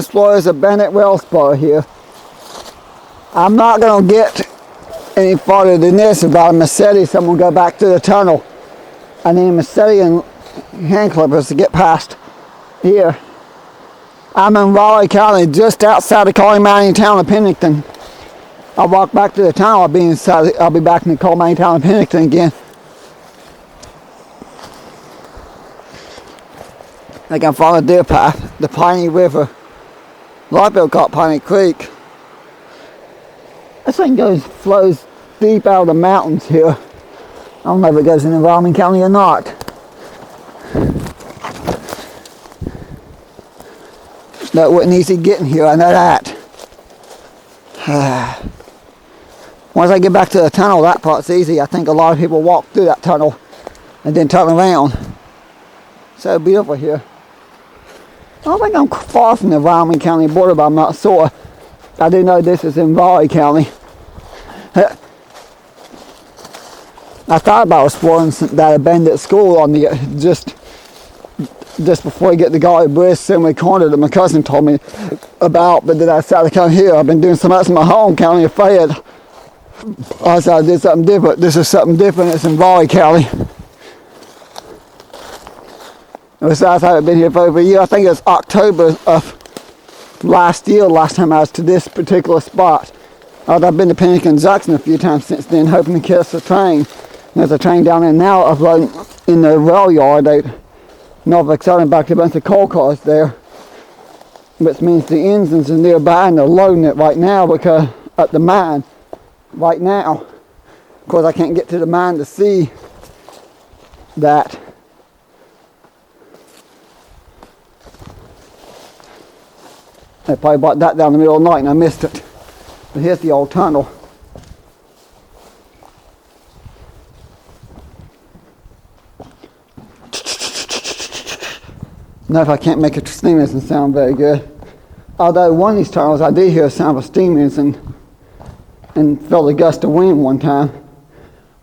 Spur is a Bennett well spur here. I'm not going to get any farther than this about a machete, so I'm going to go back to the tunnel. I need a machete and hand clippers to get past here. I'm in Raleigh County, just outside the coal mining town of Pemberton. I'll walk back to the tunnel. I'll be back in the coal mining town of Pemberton again. I can follow the deer path, the Piney River. A lot of people call it Piney Creek. This thing flows deep out of the mountains here. I don't know if it goes into Raleigh County or not. It wasn't easy getting here, I know that. Once I get back to the tunnel, that part's easy. I think a lot of people walk through that tunnel and then turn around. So beautiful here. I don't think I'm far from the Raleigh County border, but I'm not sure. I do know this is in Raleigh County. I thought about exploring that abandoned school on the just before you get to Golly Bridge, Semi Corner, that my cousin told me about, but then I decided to come here. I've been doing so much in my home county of Fayette. I decided to do something different. This is something different. It's in Raleigh County. Besides, I haven't been here for over a year. I think it was October of last year, last time I was to this particular spot. I've been to Pemberton Junction a few times since then, hoping to catch the train. There's a train down there now uploading in the rail yard. Norfolk Southern back to a bunch of coal cars there, which means the engines are nearby and they're loading it right now because at the mine right now. Of course, I can't get to the mine to see that. They probably brought that down in the middle of the night and I missed it. But here's the old tunnel. No, if I can't make a steam engine sound very good. Although one of these tunnels I did hear a sound of a steam engine and felt a gust of wind one time.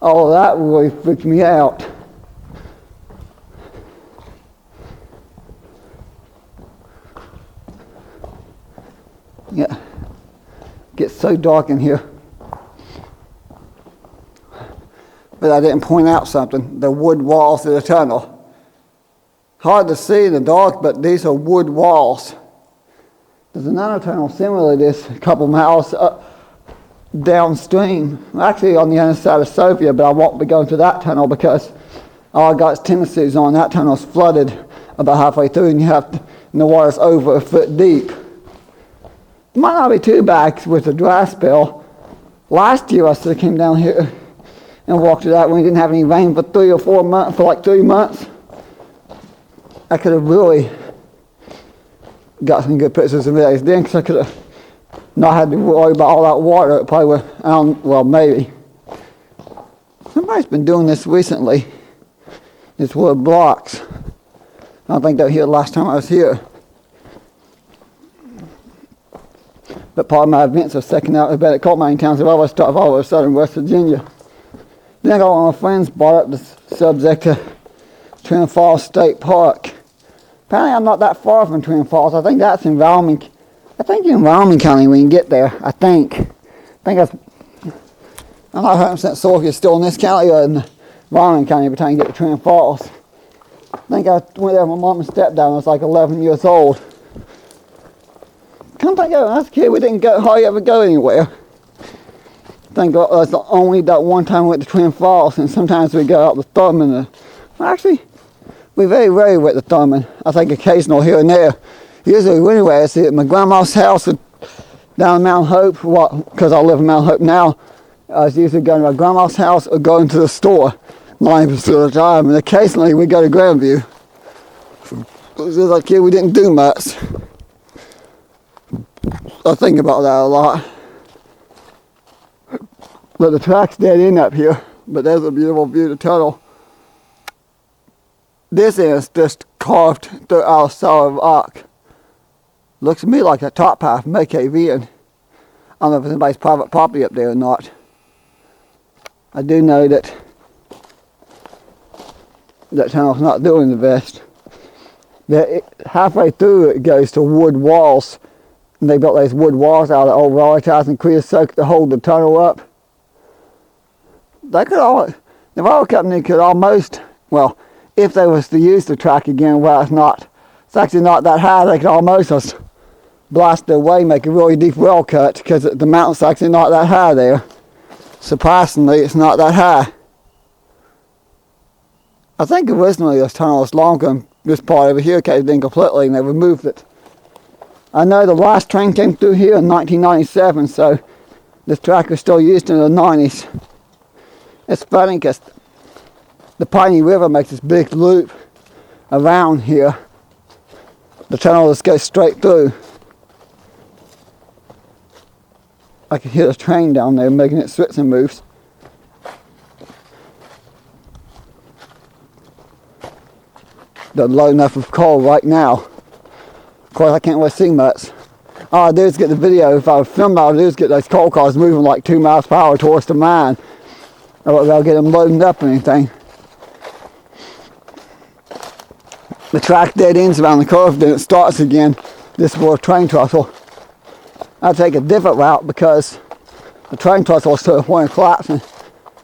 Oh, that really freaked me out. Yeah, gets so dark in here. But I didn't point out something, the wood walls of the tunnel. Hard to see in the dark, but these are wood walls. There's another tunnel similar to this, a couple miles up downstream. Actually on the other side of Sophia, but I won't be going to that tunnel because all I got is tennis shoes on. That tunnel's flooded about halfway through and the water's over a foot deep. It might not be too bad with the dry spell. Last year I still came down here and walked it out when we didn't have any rain for 3 or 4 months, for like 3 months. I could have really got some good pictures of videos then because I could have not had to worry about all that water. It probably would, well, maybe. Somebody's been doing this recently. This wood blocks. I don't think they were here last time I was here. But part of my events are second out of bed at coal mining towns. I've always started all over southern West Virginia. Then I got one of my friends brought up the subject of Twin Falls State Park. Apparently I'm not that far from Twin Falls. I think that's in Raleigh. I think in Raleigh County we can get there. I think I'm not 100% sure if you're still in this county or in Raleigh County by the time you get to Twin Falls. I think I went there with my mom and stepdad when I was like 11 years old. Come think of it, when I was a kid we didn't hardly ever go anywhere. I think that's only that one time we went to Twin Falls, and sometimes we go out to Thurman. Actually, we very rarely went to Thurman. I think occasional here and there. Usually anyway, I see at my grandma's house down in Mount Hope, because I live in Mount Hope now. I was usually going to my grandma's house or going to the store 90% of the time, and occasionally we go to Grandview. As a kid, we didn't do much. I think about that a lot. But the track's dead end up here, but there's a beautiful view of the tunnel. This is just carved through our solid rock. Looks to me like a top half may cave in. I don't know if it's anybody's private property up there or not. I do know that that tunnel's not doing the best. Halfway through it goes to wood walls And they built those wood walls out of the old railroad ties and creosote to hold the tunnel up. They could all, the railroad company could almost, well, if they was to use the track again, well, it's actually not that high, they could almost just blast their way, make a really deep rail cut, because the mountain's actually not that high there. Surprisingly, it's not that high. I think originally this tunnel was longer than this part over here caved in completely and they removed it. I know the last train came through here in 1997, so this track was still used in the 90s. It's funny because the Piney River makes this big loop around here. The tunnel just goes straight through. I can hear the train down there making its switching moves. They're loading up with coal right now. Of course, I can't really see much. All I do is get the video. If I would film, all I do is get those coal cars moving like 2 miles per hour towards the mine. I'll get them loading up or anything. The track dead ends around the curve, then it starts again. This is where a train trestle. I take a different route because the train trestle is to the point of collapsing.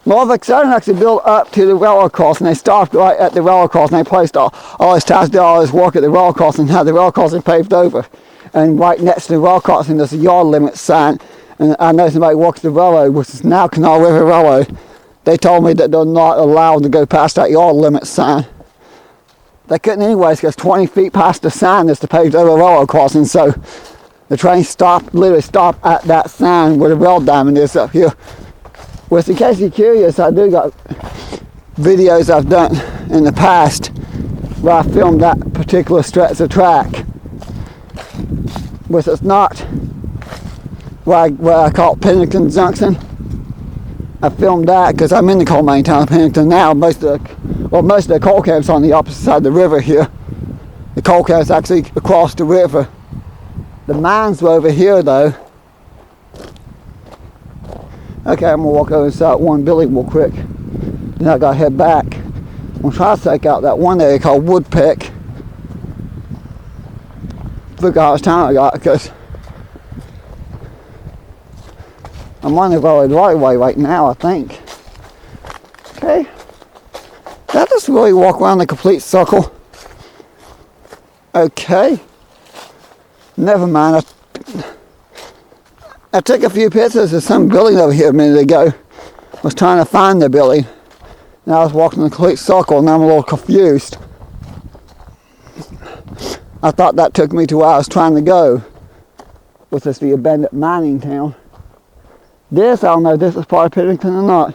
Norfolk Southern actually built up to the railroad crossing. They stopped right at the railroad crossing. They placed all this ties, did all this work at the railroad crossing, had the railroad crossing paved over. And right next to the railroad crossing, there's a yard limit sign. And I know somebody works the railroad, which is now Canal River Railroad. They told me that they're not allowed to go past that yard limit sign. They couldn't anyways, because 20 feet past the sign is the paved over railroad crossing. So the train stopped, literally stopped at that sign where the rail diamond is up here. Well, in case you're curious, I do got videos I've done in the past where I filmed that particular stretch of track. Which is not where I call it Pemberton Junction. I filmed that because I'm in the coal mine town of Pemberton now. Most of the coal camps on the opposite side of the river here. The coal camps actually across the river. The mines were over here though. Okay, I'm gonna walk over inside one building real quick. Then I gotta head back. I'm gonna try to take out that one area called Woodpeck. Look how much time I got, because I'm on the road right way right now, I think. Okay. Did I just really walk around the complete circle? Okay. Never mind. I took a few pictures of some building over here a minute ago. I was trying to find the building. And I was walking in a complete circle and I'm a little confused. I thought that took me to where I was trying to go, which is the abandoned mining town. This, I don't know if this is part of Pemberton or not.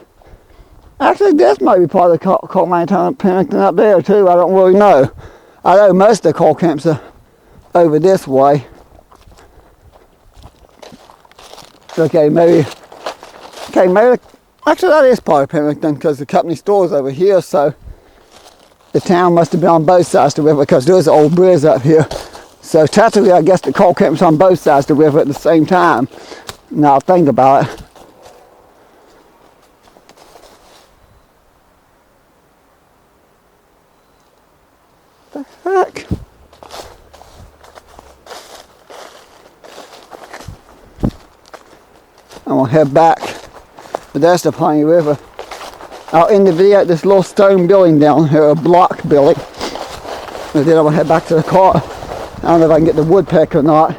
Actually, this might be part of the coal mining town of Pemberton up there too. I don't really know. I know most of the coal camps are over this way. Okay, maybe, actually that is part of Pemberton because the company store is over here, so the town must have been on both sides of the river because there's an old bridge up here. So technically, I guess the coal camp's on both sides of the river at the same time. Now think about it. The heck? I'm gonna head back, but that's the Piney River. I'll end the video at this little stone building down here, a block building. And then I'm gonna head back to the car. I don't know if I can get the woodpeck or not.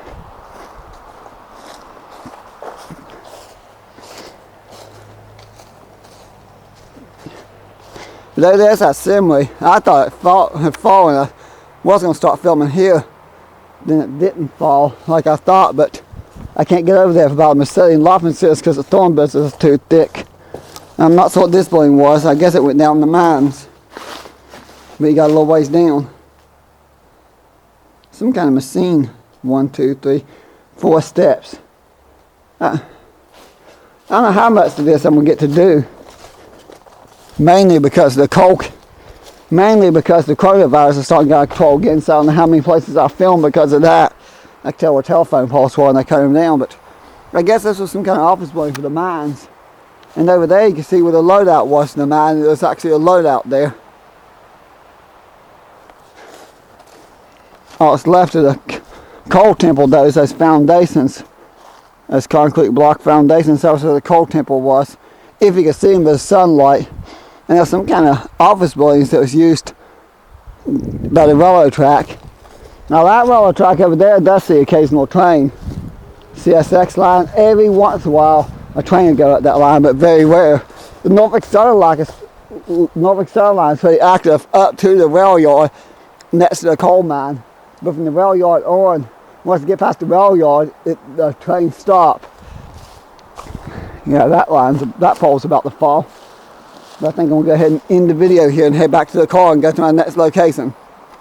But there's that scenery. I thought it had fallen. I was gonna start filming here. Then it didn't fall like I thought, but I can't get over there for about a million loppenses because the thorn bushes is too thick. I'm not sure what this building was. I guess it went down the mines. But you got a little ways down. Some kind of machine. 1, 2, 3, 4 steps. I don't know how much of this I'm going to get to do. Mainly because the coronavirus is starting to get out of control again. So I don't know how many places I filmed because of that. I can tell where telephone poles were and they cut them down. But I guess this was some kind of office building for the mines. And over there you can see where the loadout was in the mine. There's actually a loadout there. All that's left of the coal temple does, those foundations, those concrete block foundations. That's where the coal temple was. If you could see them with the sunlight. And there's some kind of office buildings that was used by the railroad track. Now that railroad track over there does see occasional train. CSX line, every once in a while a train will go up that line, but very rare. The Norfolk Southern line is pretty active up to the rail yard next to the coal mine. But from the rail yard on, once you get past the rail yard, the trains stop. Yeah, that pole's about to fall. But I think I'm going to go ahead and end the video here and head back to the car and go to my next location.